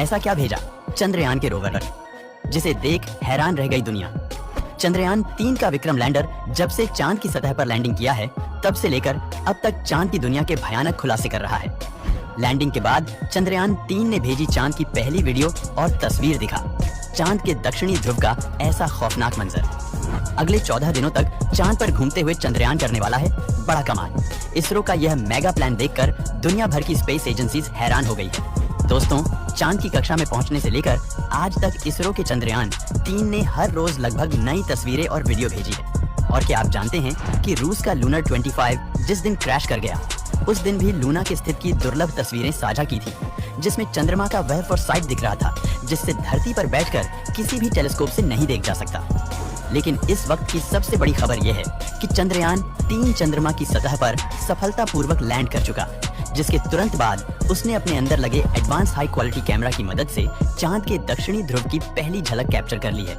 ऐसा क्या भेजा चंद्रयान के रोवर पर, जिसे देख हैरान रह गई दुनिया। चंद्रयान 3 का विक्रम लैंडर जब से चांद की सतह पर लैंडिंग किया है, तब से लेकर अब तक चांद की दुनिया के भयानक खुलासे कर रहा है। लैंडिंग के बाद चंद्रयान 3 ने भेजी चांद की पहली वीडियो और तस्वीर दिखा चांद के दक्षिणी ध्रुव का ऐसा खौफनाक मंजर। अगले 14 दिनों तक चांद पर घूमते हुए चंद्रयान करने वाला है बड़ा कमाल। इसरो का यह मेगा प्लान देखकर दुनिया भर की स्पेस एजेंसीज हैरान हो गई है। दोस्तों, चांद की कक्षा में पहुंचने से लेकर आज तक इसरो के चंद्रयान 3 ने हर रोज लगभग नई तस्वीरें और वीडियो भेजी है। और क्या आप जानते हैं कि रूस का लूनर 25 जिस दिन क्रैश कर गया, उस दिन भी लूना के स्थित की दुर्लभ तस्वीरें साझा की थी, जिसमें चंद्रमा का वह फॉरसाइट दिख रहा था जिससे धरती पर बैठकर किसी भी टेलीस्कोप से नहीं देख जा सकता। लेकिन इस वक्त की सबसे बड़ी खबर यह है कि चंद्रयान 3 चंद्रमा की सतह पर सफलतापूर्वक लैंड कर चुका, जिसके तुरंत बाद उसने अपने अंदर लगे एडवांस हाई क्वालिटी कैमरा की मदद से चांद के दक्षिणी ध्रुव की पहली झलक कैप्चर कर ली है।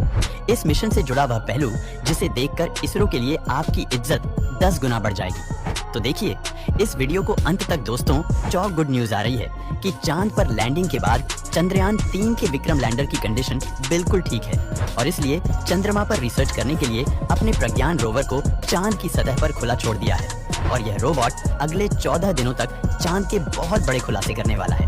इस मिशन से जुड़ा वह पहलू जिसे देखकर इसरो के लिए आपकी इज्जत 10 गुना बढ़ जाएगी। तो देखिए इस वीडियो को अंत तक दोस्तों, चौक गुड न्यूज आ रही है कि चांद पर लैंडिंग के बाद चंद्रयान 3 के विक्रम लैंडर की कंडीशन बिल्कुल ठीक है और इसलिए चंद्रमा पर रिसर्च करने के लिए अपने प्रज्ञान रोवर को चांद की सतह पर खुला छोड़ दिया है। और यह रोबोट अगले 14 दिनों तक चांद के बहुत बड़े खुलासे करने वाला है।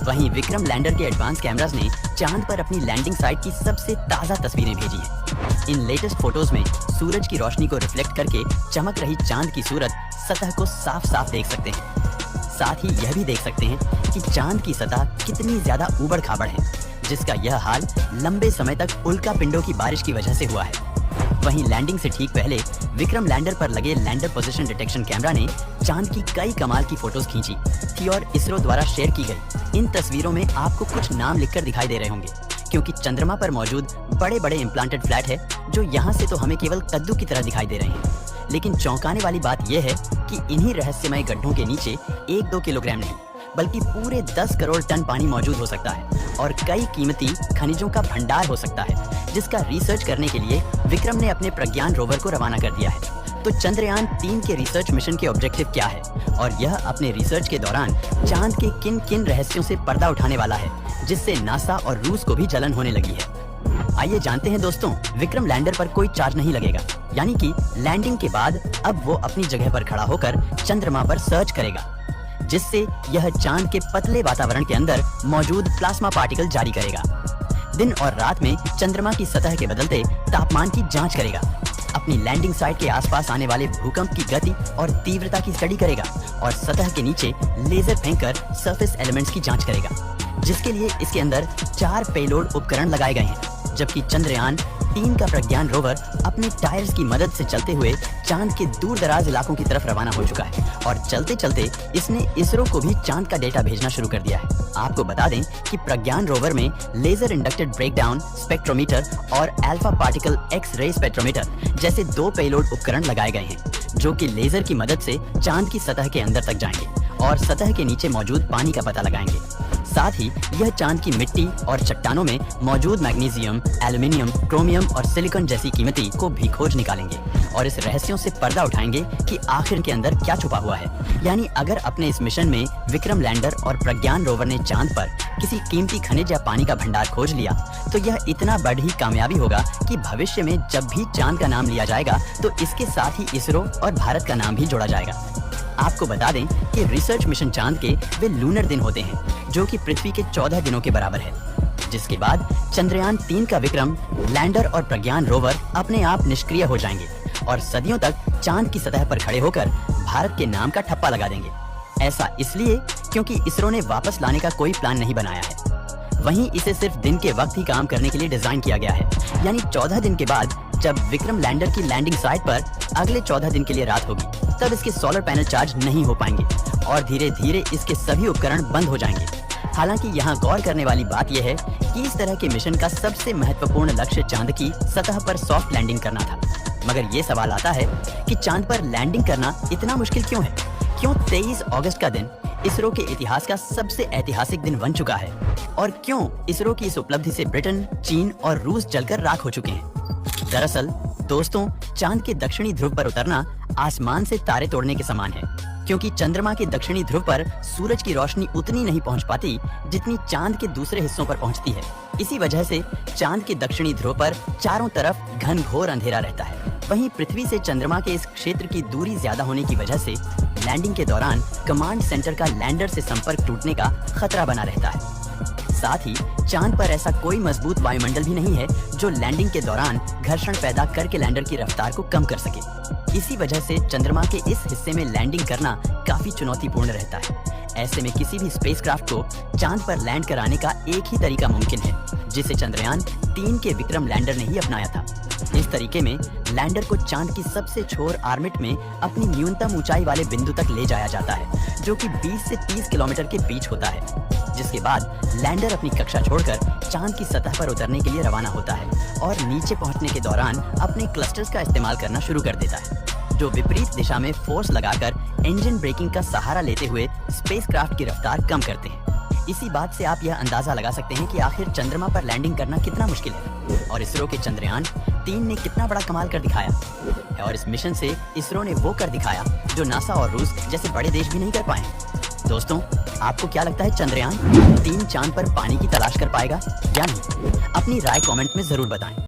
वहीं विक्रम लैंडर के एडवांस कैमरास ने चांद पर अपनी लैंडिंग साइट की सबसे ताज़ा तस्वीरें भेजी हैं। इन लेटेस्ट फोटोज में सूरज की रोशनी को रिफ्लेक्ट करके चमक रही चांद की सूरत सतह को साफ साफ देख सकते हैं। साथ ही यह भी देख सकते हैं कि चांद की सतह कितनी ज्यादा ऊबड़ खाबड़ है, जिसका यह हाल लंबे समय तक उल्का पिंडों की बारिश की वजह से हुआ है। वहीं लैंडिंग से ठीक पहले विक्रम लैंडर पर लगे लैंडर पोजीशन डिटेक्शन कैमरा ने चांद की कई कमाल की फोटोज खींची थी और इसरो द्वारा शेयर की गई इन तस्वीरों में आपको कुछ नाम लिखकर दिखाई दे रहे होंगे, क्योंकि चंद्रमा पर मौजूद बड़े बड़े इम्प्लांटेड फ्लैट है जो यहाँ से तो हमें केवल कद्दू की तरह दिखाई दे रहे हैं। लेकिन चौंकाने वाली बात यह है कि इन्हीं रहस्यमय गड्ढों के नीचे 1-2 किलोग्राम नहीं बल्कि पूरे 10 करोड़ टन पानी मौजूद हो सकता है और कई कीमती खनिजों का भंडार हो सकता है, जिसका रिसर्च करने के लिए विक्रम ने अपने प्रज्ञान रोवर को रवाना कर दिया है। तो चंद्रयान 3 के रिसर्च मिशन के ऑब्जेक्टिव क्या है और यह अपने रिसर्च के दौरान चांद के किन किन रहस्यों से पर्दा उठाने वाला है, जिससे नासा और रूस को भी जलन होने लगी है। आइए जानते हैं दोस्तों, विक्रम लैंडर पर कोई चार्ज नहीं लगेगा, यानी कि लैंडिंग के बाद अब वो अपनी जगह पर खड़ा होकर चंद्रमा पर सर्च करेगा, जिससे यह चांद के पतले वातावरण के अंदर मौजूद प्लाज्मा पार्टिकल जारी करेगा। दिन और रात में चंद्रमा की सतह के बदलते तापमान की जांच करेगा, अपनी लैंडिंग साइट के आसपास आने वाले भूकंप की गति और तीव्रता की स्टडी करेगा और सतह के नीचे लेजर फेंककर सरफेस एलिमेंट्स की जांच करेगा, जिसके लिए इसके अंदर 4 पेलोड उपकरण लगाए गए हैं। जबकि चंद्रयान 3 का प्रज्ञान रोवर अपने टायर्स की मदद से चलते हुए चांद के दूर दराज इलाकों की तरफ रवाना हो चुका है और चलते चलते इसने इसरो को भी चांद का डेटा भेजना शुरू कर दिया है। आपको बता दें कि प्रज्ञान रोवर में लेजर इंडक्टेड ब्रेकडाउन स्पेक्ट्रोमीटर और अल्फा पार्टिकल एक्स-रे स्पेक्ट्रोमीटर जैसे 2 पेलोड उपकरण लगाए गए हैं, जो कि लेजर की मदद से चांद की सतह के अंदर तक जाएंगे और सतह के नीचे मौजूद पानी का पता लगाएंगे। साथ ही यह चांद की मिट्टी और चट्टानों में मौजूद मैग्नीशियम, एल्यूमिनियम, क्रोमियम और सिलिकॉन जैसी कीमती को भी खोज निकालेंगे और इस रहस्यों से पर्दा उठाएंगे कि आखिर के अंदर क्या छुपा हुआ है। यानी अगर अपने इस मिशन में विक्रम लैंडर और प्रज्ञान रोवर ने चांद पर किसी कीमती खनिज या पानी का भंडार खोज लिया, तो यह इतना बड़ी कामयाबी होगा कि भविष्य में जब भी चांद का नाम लिया जाएगा तो इसके साथ ही इसरो और भारत का नाम भी जोड़ा जाएगा। आपको बता दें कि रिसर्च मिशन चांद के वे लूनर दिन होते हैं, जो कि पृथ्वी के 14 दिनों के बराबर है, जिसके बाद चंद्रयान 3 का विक्रम लैंडर और प्रज्ञान रोवर अपने आप निष्क्रिय हो जाएंगे और सदियों तक चांद की सतह पर खड़े होकर भारत के नाम का ठप्पा लगा देंगे। ऐसा इसलिए क्योंकि इसरो ने वापस लाने का कोई प्लान नहीं बनाया है। वहीं इसे सिर्फ दिन के वक्त ही काम करने के लिए डिजाइन किया गया है, यानी 14 दिन के बाद जब विक्रम लैंडर की लैंडिंग साइट पर अगले 14 दिन के लिए रात होगी, तब इसके सोलर पैनल चार्ज नहीं हो पाएंगे और धीरे धीरे इसके सभी उपकरण बंद हो जाएंगे। हालांकि यहाँ गौर करने वाली बात यह है कि इस तरह के मिशन का सबसे महत्वपूर्ण लक्ष्य चांद की सतह पर सॉफ्ट लैंडिंग करना था। मगर ये सवाल आता है कि चांद पर लैंडिंग करना इतना मुश्किल क्यों है? क्यों 23 अगस्त का दिन इसरो के इतिहास का सबसे ऐतिहासिक दिन बन चुका है? और क्यों इसरो की इस उपलब्धि से ब्रिटेन, चीन और रूस जलकर राख हो चुके हैं? दरअसल दोस्तों, चांद के दक्षिणी ध्रुव पर उतरना आसमान से तारे तोड़ने के समान है, क्योंकि चंद्रमा के दक्षिणी ध्रुव पर सूरज की रोशनी उतनी नहीं पहुंच पाती जितनी चांद के दूसरे हिस्सों पर पहुंचती है। इसी वजह से चांद के दक्षिणी ध्रुव पर चारों तरफ घनघोर अंधेरा रहता है। वहीं पृथ्वी से चंद्रमा के इस क्षेत्र की दूरी ज्यादा होने की वजह से लैंडिंग के दौरान कमांड सेंटर का लैंडर से संपर्क टूटने का खतरा बना रहता है। साथ ही चांद पर ऐसा कोई मजबूत वायुमंडल भी नहीं है जो लैंडिंग के दौरान घर्षण पैदा करके लैंडर की रफ्तार को कम कर सके। इसी वजह से चंद्रमा के इस हिस्से में लैंडिंग करना काफी चुनौतीपूर्ण रहता है। ऐसे में किसी भी स्पेसक्राफ्ट को चांद पर लैंड कराने का एक ही तरीका मुमकिन है, जिसे चंद्रयान 3 के विक्रम लैंडर ने ही अपनाया था। इस तरीके में लैंडर को चांद की सबसे छोर ऑर्बिट में अपनी न्यूनतम ऊंचाई वाले बिंदु तक ले जाया जाता है, जो कि 20 से 30 किलोमीटर के बीच होता है। जिसके बाद लैंडर अपनी कक्षा छोड़कर चांद की सतह पर उतरने के लिए रवाना होता है और नीचे पहुंचने के दौरान अपने क्लस्टर्स का इस्तेमाल करना शुरू कर देता है, जो विपरीत दिशा में फोर्स लगाकर इंजन ब्रेकिंग का सहारा लेते हुए स्पेसक्राफ्ट की रफ्तार कम करते हैं। इसी बात से आप यह अंदाजा लगा सकते हैं कि आखिर चंद्रमा पर लैंडिंग करना कितना मुश्किल है और इसरो के चंद्रयान 3 ने कितना बड़ा कमाल कर दिखाया। और इस मिशन से इसरो ने वो कर दिखाया जो नासा और रूस जैसे बड़े देश भी नहीं कर पाए। दोस्तों, आपको क्या लगता है चंद्रयान 3 चांद पर पानी की तलाश कर पाएगा या नहीं? अपनी राय कमेंट में जरूर बताएं।